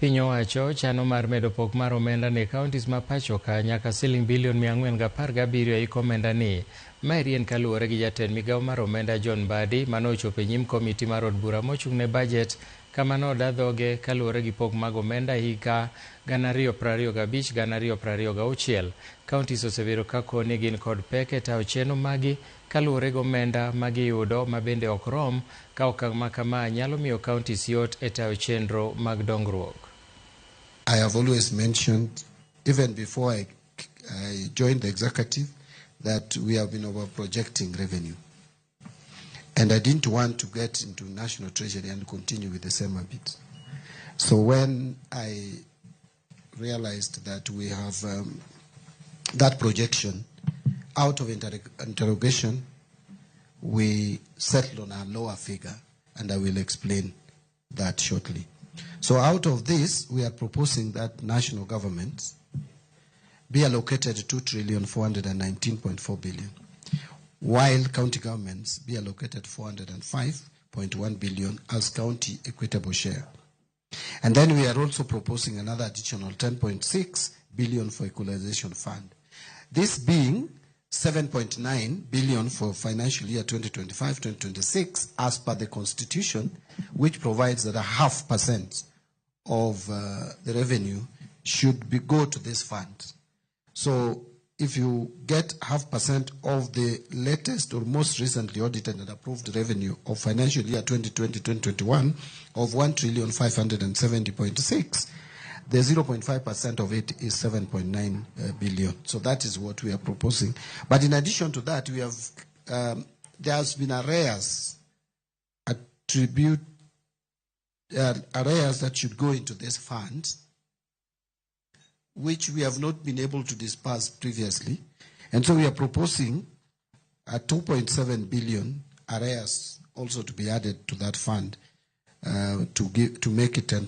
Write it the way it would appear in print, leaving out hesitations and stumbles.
Piny owacho chano mar medo pok mar omenda ne kaontis ma pacho ka nyaka siling bilion 417 e iko omenda ni. Maeri en kaluwore gi jatend migawo mar omenda John Mbadi mano ochopo e nyim komiti mar od bura mochung' ne bajet kama noda dhoge kaluwore gi pok mag omenda higa 2025-2026. Kaontis osebedo ka koni gin kod pek e tayo chenro magi kaluwore gi omenda magiyudo ma bende ok rom, ka okang' ma kama nyalo miyo kaontis yot e tayo chenro mag dongruok. I have always mentioned, even before I joined the executive, that we have been over-projecting revenue. And I didn't want to get into National Treasury and continue with the same habit. So when I realized that we have that projection, out of interrogation, we settled on a lower figure, and I will explain that shortly. So out of this, we are proposing that national governments be allocated 2,419.4 billion, while county governments be allocated 405.1 billion as county equitable share. And then we are also proposing another additional 10.6 billion for equalization fund. This being 7.9 billion for financial year 2025-2026 as per the Constitution, which provides that 0.5% of the revenue should go to this fund. So if you get 0.5% of the latest or most recently audited and approved revenue of financial year 2020-2021 of 1,570.6, the 0.5% of it is 7.9 billion. So that is what we are proposing. But in addition to that, we have there has been arrears that should go into this fund, which we have not been able to disperse previously. And so we are proposing a 2.7 billion arrears also to be added to that fund to make it 10%.